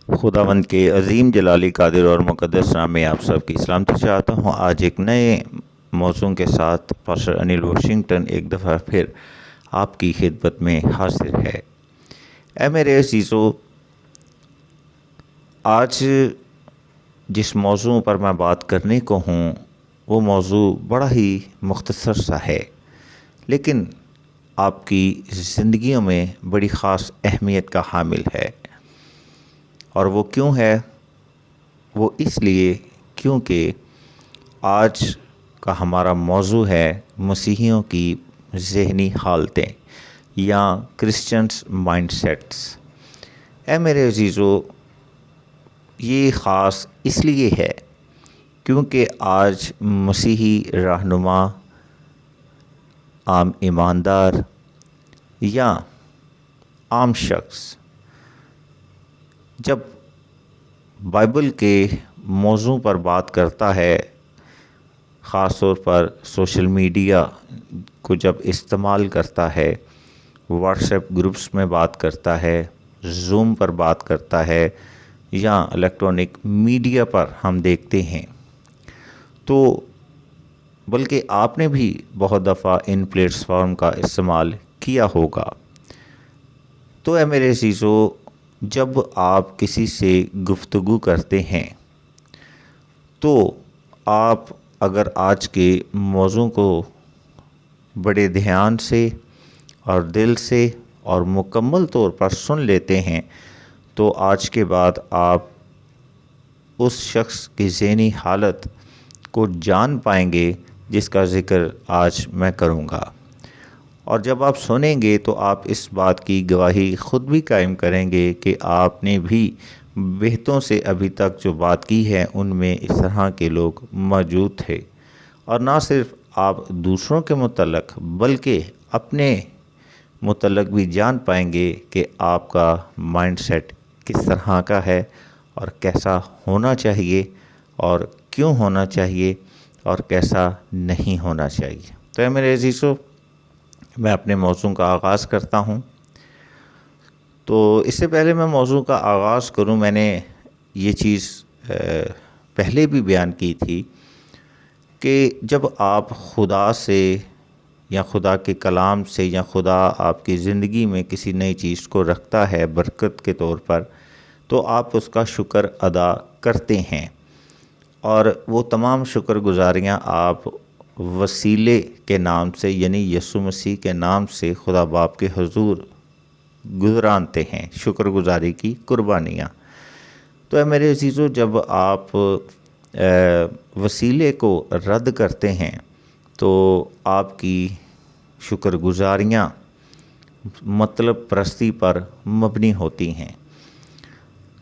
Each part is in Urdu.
خداوند کے عظیم جلالی قادر اور مقدس نام میں آپ سب کی سلامتی چاہتا ہوں۔ آج ایک نئے موضوع کے ساتھ پاسٹر انل واشنگٹن ایک دفعہ پھر آپ کی خدمت میں حاضر ہے۔ اے میرے عزیزو، آج جس موضوع پر میں بات کرنے کو ہوں وہ موضوع بڑا ہی مختصر سا ہے، لیکن آپ کی زندگیوں میں بڑی خاص اہمیت کا حامل ہے۔ اور وہ کیوں ہے؟ وہ اس لیے کیونکہ آج کا ہمارا موضوع ہے مسیحیوں کی ذہنی حالتیں یا کرسچنز مائنڈ سیٹس۔ اے میرے عزیزو، یہ خاص اس لیے ہے کیونکہ آج مسیحی رہنما، عام ایماندار یا عام شخص جب بائبل کے موضوع پر بات کرتا ہے، خاص طور پر سوشل میڈیا کو جب استعمال کرتا ہے، واٹس ایپ گروپس میں بات کرتا ہے، زوم پر بات کرتا ہے یا الیکٹرانک میڈیا پر ہم دیکھتے ہیں، تو بلکہ آپ نے بھی بہت دفعہ ان پلیٹس فارم کا استعمال کیا ہوگا۔ تو اے میرے عزیزو، جب آپ کسی سے گفتگو کرتے ہیں تو آپ اگر آج کے موضوع کو بڑے دھیان سے اور دل سے اور مکمل طور پر سن لیتے ہیں تو آج کے بعد آپ اس شخص کی ذہنی حالت کو جان پائیں گے جس کا ذکر آج میں کروں گا۔ اور جب آپ سنیں گے تو آپ اس بات کی گواہی خود بھی قائم کریں گے کہ آپ نے بھی بہتوں سے ابھی تک جو بات کی ہے ان میں اس طرح کے لوگ موجود تھے۔ اور نہ صرف آپ دوسروں کے متعلق بلکہ اپنے متعلق بھی جان پائیں گے کہ آپ کا مائنڈ سیٹ کس طرح کا ہے اور کیسا ہونا چاہیے اور کیوں ہونا چاہیے اور کیسا نہیں ہونا چاہیے۔ تو اے میرے عزیزو، میں اپنے موضوع کا آغاز کرتا ہوں۔ تو اس سے پہلے میں موضوع کا آغاز کروں، میں نے یہ چیز پہلے بھی بیان کی تھی کہ جب آپ خدا سے یا خدا کے کلام سے یا خدا آپ کی زندگی میں کسی نئی چیز کو رکھتا ہے برکت کے طور پر، تو آپ اس کا شکر ادا کرتے ہیں، اور وہ تمام شکر گزاریاں آپ وسیلے کے نام سے یعنی یسوع مسیح کے نام سے خدا باپ کے حضور گزرانتے ہیں، شکر گزاری کی قربانیاں۔ تو اے میرے عزیزو، جب آپ وسیلے کو رد کرتے ہیں تو آپ کی شکر گزاریاں مطلب پرستی پر مبنی ہوتی ہیں۔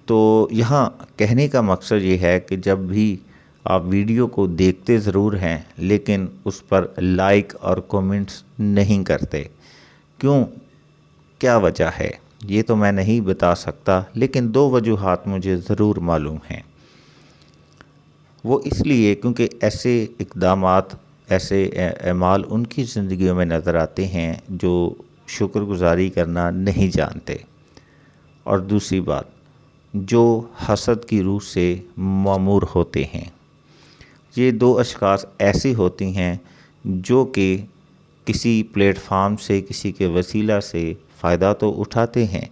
تو یہاں کہنے کا مقصد یہ ہے کہ جب بھی آپ ویڈیو کو دیکھتے ضرور ہیں لیکن اس پر لائک اور کومنٹس نہیں کرتے، کیوں؟ کیا وجہ ہے؟ یہ تو میں نہیں بتا سکتا، لیکن دو وجوہات مجھے ضرور معلوم ہیں۔ وہ اس لیے کیونکہ ایسے اقدامات، ایسے اعمال ان کی زندگیوں میں نظر آتے ہیں جو شکر گزاری کرنا نہیں جانتے، اور دوسری بات جو حسد کی روح سے معمور ہوتے ہیں۔ یہ دو اشخاص ایسی ہوتی ہیں جو کہ کسی پلیٹ فارم سے، کسی کے وسیلہ سے فائدہ تو اٹھاتے ہیں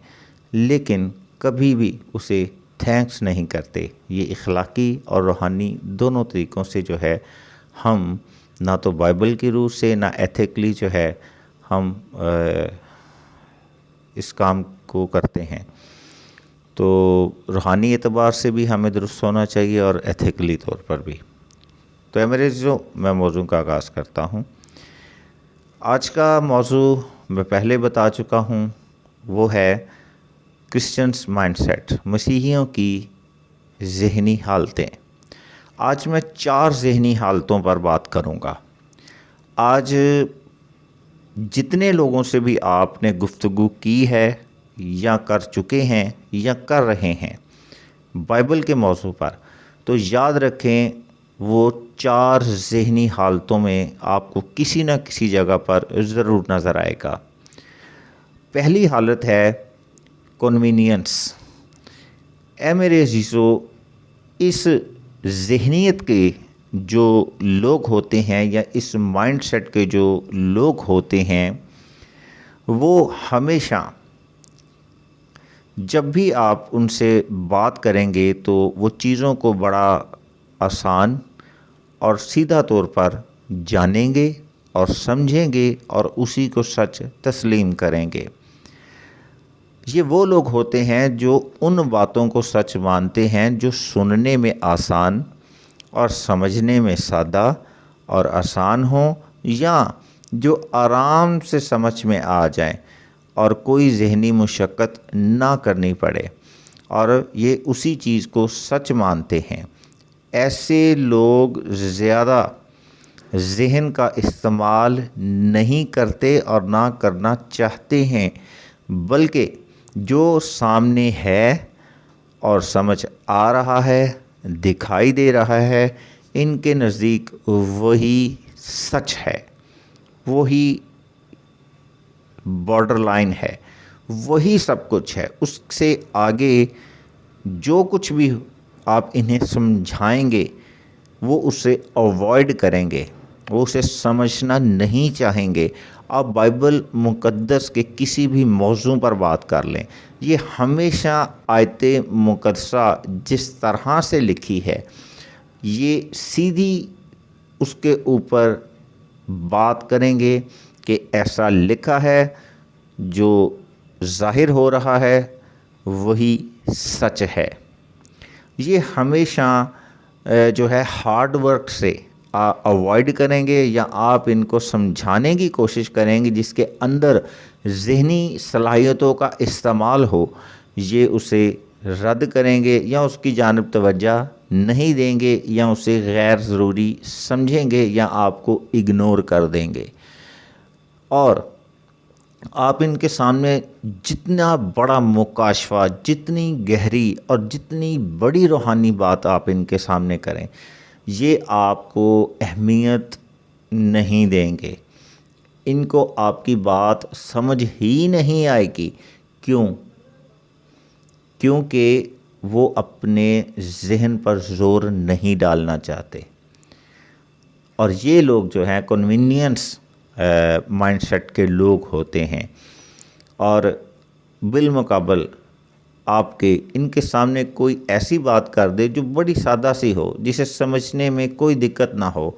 لیکن کبھی بھی اسے تھینکس نہیں کرتے۔ یہ اخلاقی اور روحانی دونوں طریقوں سے جو ہے ہم نہ تو بائبل کی روح سے نہ ایتھیکلی جو ہے ہم اس کام کو کرتے ہیں۔ تو روحانی اعتبار سے بھی ہمیں درست ہونا چاہیے اور ایتھیکلی طور پر بھی۔ تو اے میرے عزیزو، میں موضوع کا آغاز کرتا ہوں۔ آج کا موضوع میں پہلے بتا چکا ہوں، وہ ہے کرسچنز مائنڈ سیٹ، مسیحیوں کی ذہنی حالتیں۔ آج میں 4 ذہنی حالتوں پر بات کروں گا۔ آج جتنے لوگوں سے بھی آپ نے گفتگو کی ہے یا کر چکے ہیں یا کر رہے ہیں بائبل کے موضوع پر، تو یاد رکھیں وہ 4 ذہنی حالتوں میں آپ کو کسی نہ کسی جگہ پر ضرور نظر آئے گا۔ پہلی حالت ہے کنوینئنس، اے میرے عزیزو، اس ذہنیت کے جو لوگ ہوتے ہیں یا اس مائنڈ سیٹ کے جو لوگ ہوتے ہیں، وہ ہمیشہ جب بھی آپ ان سے بات کریں گے تو وہ چیزوں کو بڑا آسان اور سیدھا طور پر جانیں گے اور سمجھیں گے اور اسی کو سچ تسلیم کریں گے۔ یہ وہ لوگ ہوتے ہیں جو ان باتوں کو سچ مانتے ہیں جو سننے میں آسان اور سمجھنے میں سادہ اور آسان ہوں، یا جو آرام سے سمجھ میں آ جائیں اور کوئی ذہنی مشقت نہ کرنی پڑے، اور یہ اسی چیز کو سچ مانتے ہیں۔ ایسے لوگ زیادہ ذہن کا استعمال نہیں کرتے اور نہ کرنا چاہتے ہیں، بلکہ جو سامنے ہے اور سمجھ آ رہا ہے، دکھائی دے رہا ہے، ان کے نزدیک وہی سچ ہے، وہی بارڈر لائن ہے، وہی سب کچھ ہے۔ اس سے آگے جو کچھ بھی آپ انہیں سمجھائیں گے وہ اسے اوائڈ کریں گے، وہ اسے سمجھنا نہیں چاہیں گے۔ آپ بائبل مقدس کے کسی بھی موضوع پر بات کر لیں، یہ ہمیشہ آیت مقدسہ جس طرح سے لکھی ہے، یہ سیدھی اس کے اوپر بات کریں گے کہ ایسا لکھا ہے، جو ظاہر ہو رہا ہے وہی سچ ہے۔ یہ ہمیشہ جو ہے ہارڈ ورک سے اوائڈ کریں گے، یا آپ ان کو سمجھانے کی کوشش کریں گے جس کے اندر ذہنی صلاحیتوں کا استعمال ہو، یہ اسے رد کریں گے یا اس کی جانب توجہ نہیں دیں گے، یا اسے غیر ضروری سمجھیں گے، یا آپ کو اگنور کر دیں گے۔ اور آپ ان کے سامنے جتنا بڑا مکاشفہ، جتنی گہری اور جتنی بڑی روحانی بات آپ ان کے سامنے کریں، یہ آپ کو اہمیت نہیں دیں گے۔ ان کو آپ کی بات سمجھ ہی نہیں آئے گی۔ کیوں؟ کیونکہ وہ اپنے ذہن پر زور نہیں ڈالنا چاہتے، اور یہ لوگ جو ہیں کنوینئنس مائنڈ سیٹ کے لوگ ہوتے ہیں، اور بالمقابل آپ کے ان کے سامنے کوئی ایسی بات کر دے جو بڑی سادہ سی ہو، جسے سمجھنے میں کوئی دقت نہ ہو،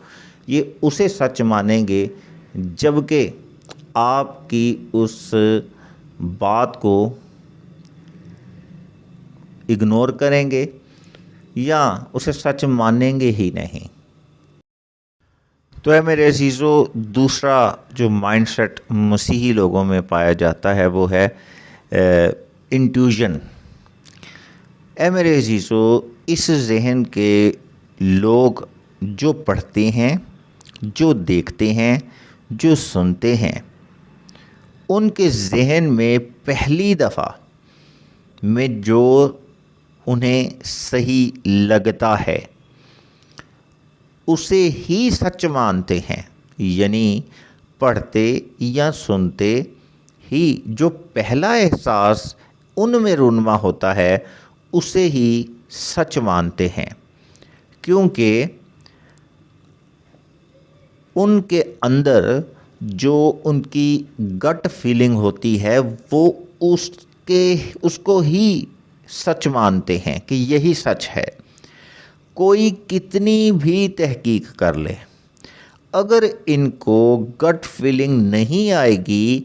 یہ اسے سچ مانیں گے، جبکہ آپ کی اس بات کو اگنور کریں گے یا اسے سچ مانیں گے ہی نہیں۔ تو اے میرے عزیزو، دوسرا جو مائنڈ سیٹ مسیحی لوگوں میں پایا جاتا ہے وہ ہے انٹیوژن۔ اے میرے عزیزو، اس ذہن کے لوگ جو پڑھتے ہیں، جو دیکھتے ہیں، جو سنتے ہیں، ان کے ذہن میں پہلی دفعہ میں جو انہیں صحیح لگتا ہے اسے ہی سچ مانتے ہیں، یعنی پڑھتے یا سنتے ہی جو پہلا احساس ان میں رونما ہوتا ہے اسے ہی سچ مانتے ہیں، کیونکہ ان کے اندر جو ان کی گٹ فیلنگ ہوتی ہے وہ اس کو ہی سچ مانتے ہیں کہ یہی سچ ہے۔ کوئی کتنی بھی تحقیق کر لے، اگر ان کو گٹ فیلنگ نہیں آئے گی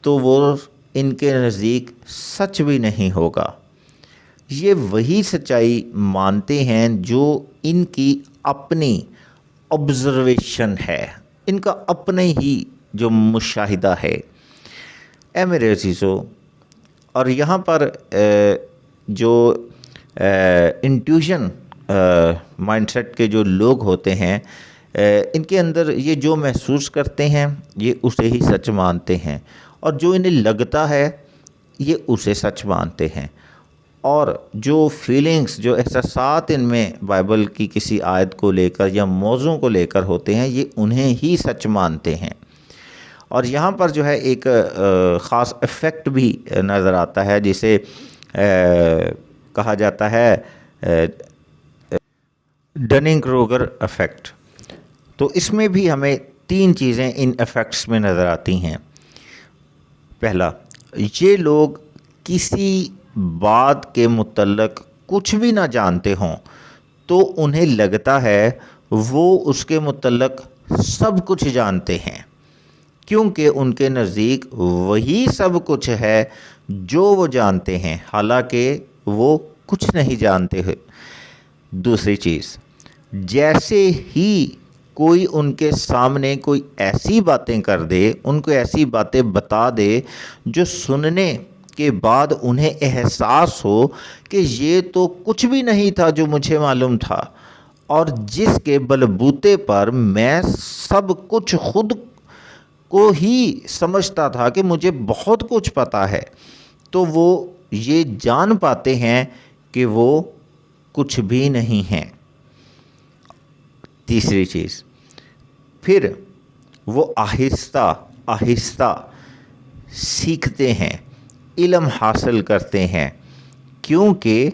تو وہ ان کے نزدیک سچ بھی نہیں ہوگا۔ یہ وہی سچائی مانتے ہیں جو ان کی اپنی آبزرویشن ہے، ان کا اپنے ہی جو مشاہدہ ہے۔ اے میرے عزیزو، اور یہاں پر جو انٹیوژن مائنڈ سیٹ کے جو لوگ ہوتے ہیں، ان کے اندر یہ جو محسوس کرتے ہیں یہ اسے ہی سچ مانتے ہیں، اور جو انہیں لگتا ہے یہ اسے سچ مانتے ہیں، اور جو فیلنگز، جو احساسات ان میں بائبل کی کسی آیت کو لے کر یا موضوع کو لے کر ہوتے ہیں یہ انہیں ہی سچ مانتے ہیں۔ اور یہاں پر جو ہے ایک خاص ایفیکٹ بھی نظر آتا ہے، جسے کہا جاتا ہے ڈننگ کروگر افیکٹ. تو اس میں بھی ہمیں 3 چیزیں ان افیکٹس میں نظر آتی ہیں. پہلا، یہ لوگ کسی بات کے متعلق کچھ بھی نہ جانتے ہوں تو انہیں لگتا ہے وہ اس کے متعلق سب کچھ جانتے ہیں، کیونکہ ان کے نزدیک وہی سب کچھ ہے جو وہ جانتے ہیں، حالانکہ وہ کچھ نہیں جانتے ہیں. دوسری چیز، جیسے ہی کوئی ان کے سامنے کوئی ایسی باتیں کر دے، ان کو ایسی باتیں بتا دے جو سننے کے بعد انہیں احساس ہو کہ یہ تو کچھ بھی نہیں تھا جو مجھے معلوم تھا، اور جس کے بلبوتے پر میں سب کچھ خود کو ہی سمجھتا تھا کہ مجھے بہت کچھ پتہ ہے، تو وہ یہ جان پاتے ہیں کہ وہ کچھ بھی نہیں ہیں. تیسری چیز، پھر وہ آہستہ آہستہ سیکھتے ہیں، علم حاصل کرتے ہیں، کیونکہ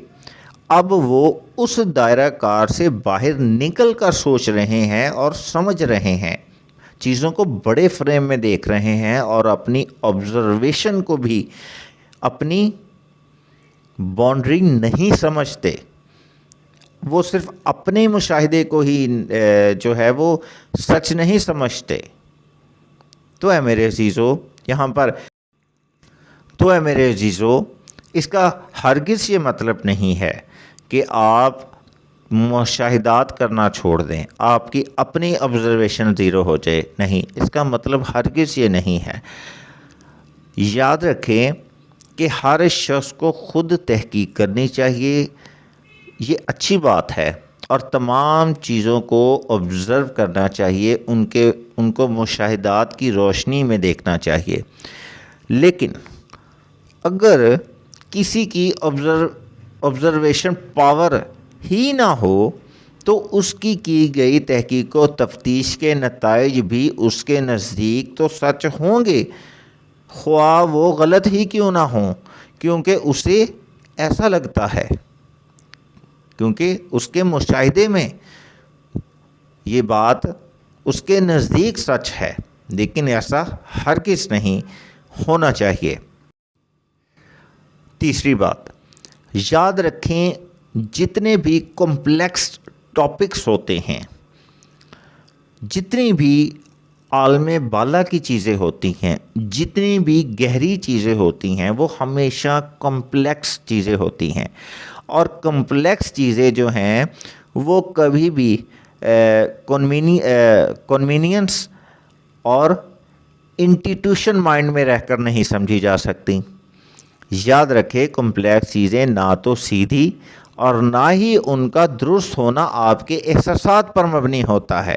اب وہ اس دائرہ کار سے باہر نکل کر سوچ رہے ہیں اور سمجھ رہے ہیں، چیزوں کو بڑے فریم میں دیکھ رہے ہیں، اور اپنی آبزرویشن کو بھی اپنی باؤنڈری نہیں سمجھتے. وہ صرف اپنے مشاہدے کو ہی جو ہے وہ سچ نہیں سمجھتے. تو اے میرے عزیزو، اس کا ہرگز یہ مطلب نہیں ہے کہ آپ مشاہدات کرنا چھوڑ دیں، آپ کی اپنی آبزرویشن زیرو ہو جائے. نہیں، اس کا مطلب ہرگز یہ نہیں ہے. یاد رکھیں کہ ہر شخص کو خود تحقیق کرنی چاہیے، یہ اچھی بات ہے، اور تمام چیزوں کو آبزرو کرنا چاہیے، ان کو مشاہدات کی روشنی میں دیکھنا چاہیے. لیکن اگر کسی کی آبزرویشن پاور ہی نہ ہو تو اس کی گئی تحقیق و تفتیش کے نتائج بھی اس کے نزدیک تو سچ ہوں گے، خواہ وہ غلط ہی کیوں نہ ہوں، کیونکہ اسے ایسا لگتا ہے، کیونکہ اس کے مشاہدے میں یہ بات اس کے نزدیک سچ ہے. لیکن ایسا ہرگز نہیں ہونا چاہیے. تیسری بات، یاد رکھیں جتنے بھی کمپلیکس ٹاپکس ہوتے ہیں، جتنی بھی عالم بالا کی چیزیں ہوتی ہیں، جتنی بھی گہری چیزیں ہوتی ہیں، وہ ہمیشہ کمپلیکس چیزیں ہوتی ہیں. اور کمپلیکس چیزیں جو ہیں وہ کبھی بھی کنوینئنس اور انٹیٹیوشن مائنڈ میں رہ کر نہیں سمجھی جا سکتی. یاد رکھے کمپلیکس چیزیں نہ تو سیدھی اور نہ ہی ان کا درست ہونا آپ کے احساسات پر مبنی ہوتا ہے.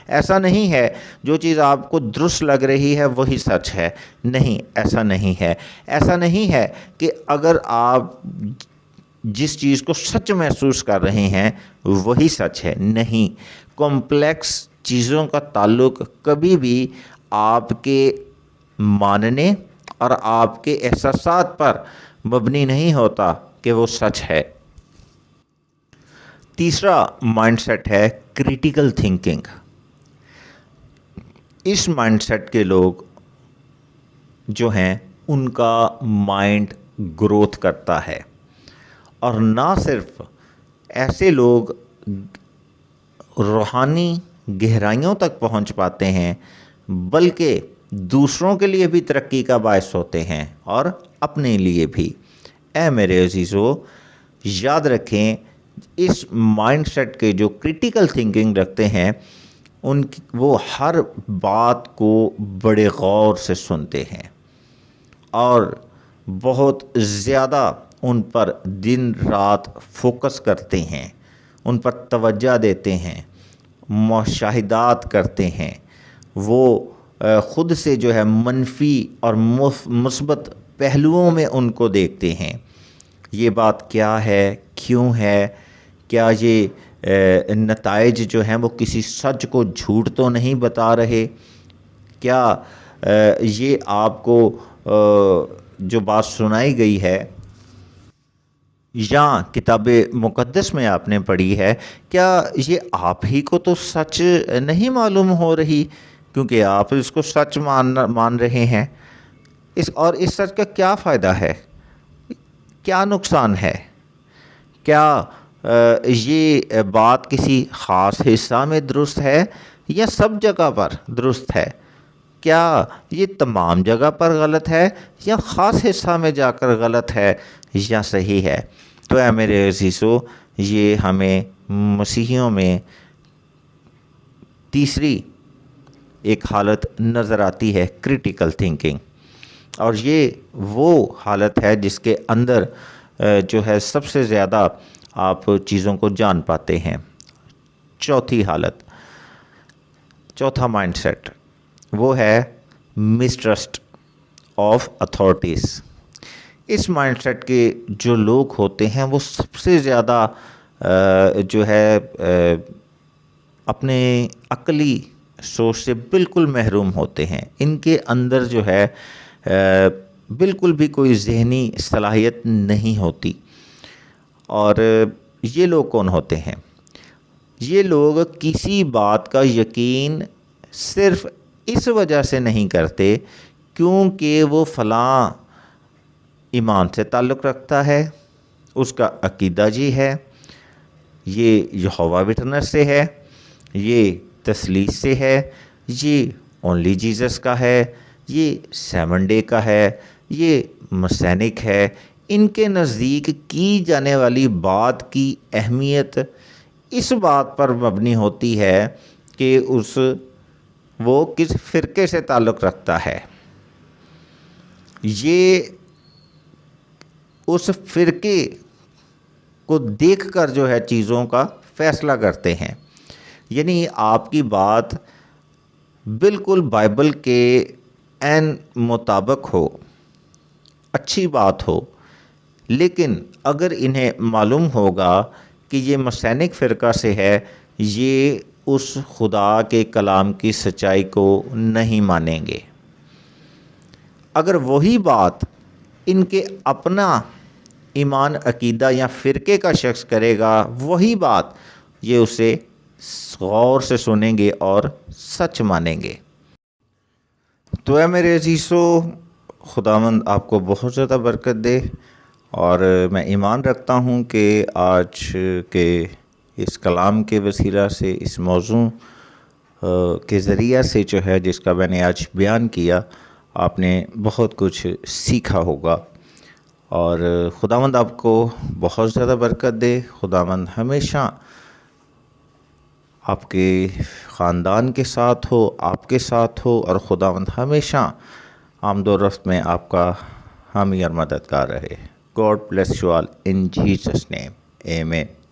ایسا نہیں ہے جو چیز آپ کو درست لگ رہی ہے وہی سچ ہے. نہیں، ایسا نہیں ہے. ایسا نہیں ہے کہ اگر آپ جس چیز کو سچ محسوس کر رہے ہیں وہی سچ ہے. نہیں، کمپلیکس چیزوں کا تعلق کبھی بھی آپ کے ماننے اور آپ کے احساسات پر مبنی نہیں ہوتا کہ وہ سچ ہے. تیسرا مائنڈ سیٹ ہے کریٹیکل تھنکنگ. اس مائنڈ سیٹ کے لوگ جو ہیں ان کا مائنڈ گروتھ کرتا ہے، اور نہ صرف ایسے لوگ روحانی گہرائیوں تک پہنچ پاتے ہیں بلکہ دوسروں کے لیے بھی ترقی کا باعث ہوتے ہیں اور اپنے لیے بھی. اے میرے عزیزو، یاد رکھیں اس مائنڈ سیٹ کے جو کریٹیکل تھنکنگ رکھتے ہیں وہ ہر بات کو بڑے غور سے سنتے ہیں اور بہت زیادہ ان پر دن رات فوکس کرتے ہیں، ان پر توجہ دیتے ہیں، مشاہدات کرتے ہیں. وہ خود سے جو ہے منفی اور مثبت پہلوؤں میں ان کو دیکھتے ہیں. یہ بات کیا ہے، کیوں ہے، کیا یہ نتائج جو ہیں وہ کسی سچ کو جھوٹ تو نہیں بتا رہے، کیا یہ آپ کو جو بات سنائی گئی ہے یا کتاب مقدس میں آپ نے پڑھی ہے، کیا یہ آپ ہی کو تو سچ نہیں معلوم ہو رہی؟ کیونکہ آپ اس کو سچ مان رہے ہیں۔ اور اس سچ کا کیا فائدہ ہے؟ کیا نقصان ہے؟ کیا یہ بات کسی خاص حصہ میں درست ہے یا سب جگہ پر درست ہے؟ کیا یہ تمام جگہ پر غلط ہے یا خاص حصہ میں جا کر غلط ہے یا صحیح ہے؟ تو اے میرے عزیزو، یہ ہمیں مسیحیوں میں تیسری ایک حالت نظر آتی ہے، کریٹیکل تھنکنگ، اور یہ وہ حالت ہے جس کے اندر جو ہے سب سے زیادہ آپ چیزوں کو جان پاتے ہیں۔ چوتھی حالت، چوتھا مائنڈ سیٹ، وہ ہے مسٹرسٹ آف اتھارٹیز۔ اس مائنڈ سیٹ کے جو لوگ ہوتے ہیں وہ سب سے زیادہ جو ہے اپنے عقلی سوچ سے بالکل محروم ہوتے ہیں۔ ان کے اندر جو ہے بالکل بھی کوئی ذہنی صلاحیت نہیں ہوتی۔ اور یہ لوگ کون ہوتے ہیں؟ یہ لوگ کسی بات کا یقین صرف اس وجہ سے نہیں کرتے کیونکہ وہ فلاں ایمان سے تعلق رکھتا ہے، اس کا عقیدہ جی ہے، یہ یہوہ وٹنس سے ہے، یہ تثلیث سے ہے، یہ اونلی جیزس کا ہے، یہ سیون ڈے کا ہے، یہ مسینک ہے۔ ان کے نزدیک کی جانے والی بات کی اہمیت اس بات پر مبنی ہوتی ہے کہ وہ کس فرقے سے تعلق رکھتا ہے۔ یہ اس فرقے کو دیکھ کر جو ہے چیزوں کا فیصلہ کرتے ہیں۔ یعنی آپ کی بات بالکل بائبل کے عین مطابق ہو، اچھی بات ہو، لیکن اگر انہیں معلوم ہوگا کہ یہ مسینک فرقہ سے ہے، یہ اس خدا کے کلام کی سچائی کو نہیں مانیں گے۔ اگر وہی بات ان کے اپنا ایمان، عقیدہ یا فرقے کا شخص کرے گا، وہی بات یہ اسے غور سے سنیں گے اور سچ مانیں گے۔ تو اے میرے عزیزو، خداوند آپ کو بہت زیادہ برکت دے، اور میں ایمان رکھتا ہوں کہ آج کے اس کلام کے وسیلہ سے، اس موضوع کے ذریعہ سے جو ہے جس کا میں نے آج بیان کیا، آپ نے بہت کچھ سیکھا ہوگا، اور خداوند آپ کو بہت زیادہ برکت دے۔ خداوند ہمیشہ آپ کے خاندان کے ساتھ ہو، آپ کے ساتھ ہو، اور خداوند ہمیشہ آمد و رفت میں آپ کا حامی اور مددگار رہے۔ God bless you all in Jesus' name. Amen.